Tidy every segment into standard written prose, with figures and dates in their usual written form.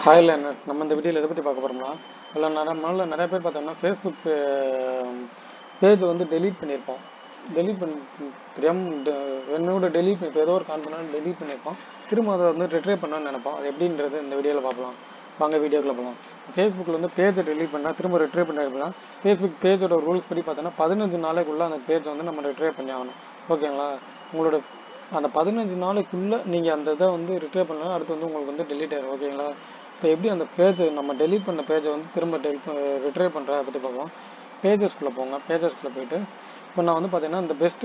Hi learners, நம்ம இந்த வீடியோவில் எதை பற்றி பார்க்க போகிறோம்னா, நிறைய பேர் பார்த்தோம்னா ஃபேஸ்புக் பேஜ் வந்து டெலீட் பண்ணியிருப்போம். டெலீட் பண்ணி என்னோட டெலீட் பண்ணி இப்போ ஏதோ ஒரு காரணத்தினால டெலீட் பண்ணியிருப்போம். திரும்ப அதை வந்து ரிட்ரைவ் பண்ணணும்னு நினைப்போம். அது எப்படின்றது இந்த வீடியோவில் பார்க்கலாம். வாங்க வீடியோக்குள்ள போகலாம். ஃபேஸ்புக்கில் வந்து பேஜை டெலீட் பண்ணால் திரும்ப ரிட்ரைவ் பண்ணிருப்போம்னா, ஃபேஸ்புக் பேஜோட ரூல்ஸ் படி பார்த்தோன்னா 15 நாளைக்குள்ளே அந்த பேஜை வந்து நம்ம ரிட்ரைவ் பண்ணி ஆகணும். ஓகேங்களா? உங்களோட அந்த 15 நாளைக்குள்ளே நீங்கள் அந்த இதை வந்து ரிட்ரைவ் பண்ணலாம். அடுத்து வந்து உங்களுக்கு வந்து டெலீட் ஆயிடும். ஓகேங்களா? இப்போ எப்படி அந்த பேஜை நம்ம டெலீட் பண்ண பேஜை வந்து திரும்ப ரிட்ரைவ் பண்ணுறத பற்றி பார்ப்போம். பேஜஸ்குள்ளே போங்க. பேஜஸ்குள்ளே போயிட்டு இப்போ நான் வந்து பார்த்தீங்கன்னா இந்த best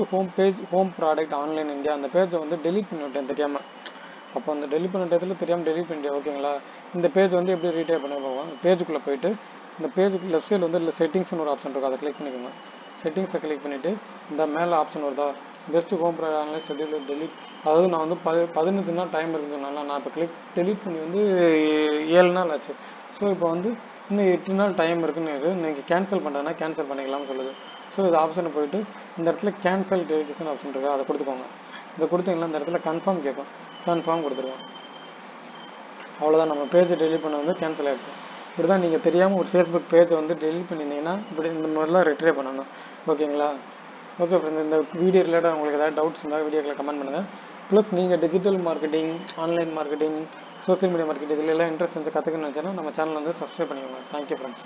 home product online India அந்த பேஜை வந்து டெலீட் பண்ணி விட்டேன் தெரியாமல். அப்போ அந்த டெலிட் பண்ண டயத்தில் தெரியாமல் டெலிட் பண்ணிட்டேன். ஓகேங்களா? இந்த பேஜ் வந்து எப்படி ரீட்டைல் பண்ண போவோம். பேஜுக்குள்ளே போயிட்டு இந்த பேஜுக்கு லெஃப்ட் சைடில் வந்து இல்லை செட்டிங்ஸ்னு ஒரு ஆப்ஷன் இருக்கும். அதை கிளிக் பண்ணிக்கோங்க. செட்டிங்ஸை கிளிக் பண்ணிவிட்டு இந்த மேலே ஆப்ஷன் வருதா best home product online schedule delete. அதாவது நான் வந்து 15 நாள் டைம் இருக்குன்னு சொன்னால நான் இப்போ டெலிட் பண்ணி வந்து 7 நாள் ஆச்சு. ஸோ இப்போ வந்து இன்னும் 8 நாள் டைம் இருக்குன்னு நீங்கள் கேன்சல் பண்ணுறதுனா கேன்சல் பண்ணிக்கலாம்னு சொல்லுது. ஸோ இது ஆப்ஷனை போயிட்டு இந்த இடத்துல கேன்சல் டெலிட்டேஷன் ஆப்ஷன் இருக்குது, அதை கொடுத்துக்கோங்க. இதை கொடுத்தீங்கன்னா இந்த இடத்துல கன்ஃபார்ம் கேட்கும். கன்ஃபார்ம் கொடுத்துருவோம். அவ்வளோதான், நம்ம பேஜை டெலிட் பண்ண வந்து கேன்சல் ஆகிடுச்சு. இப்படி தான் நீங்கள் தெரியாமல் ஒரு ஃபேஸ்புக் பேஜை வந்து டெலிட் பண்ணியிருந்தீங்கன்னா இப்படி இந்த மாதிரிலாம் ரிட்ரைவ் பண்ணணும். ஓகேங்களா? ஓகே ஃப்ரெண்ட்ஸ், இந்த வீடியோ ரிலேட்டாக உங்களுக்கு ஏதாவது டவுட்ஸ் இருந்தால் வீடியோக்களை கமெண்ட் பண்ணுங்கள். ப்ளஸ் நீங்கள் digital marketing, online marketing, social media marketing இதில் எல்லாம் இன்ட்ரெஸ்ட் வந்து கற்றுக்கணும்னு நினச்சேன்னா நம்ம சேனல் வந்து சப்ஸ்கிரைப் பண்ணிக்கோங்க. Thank you friends.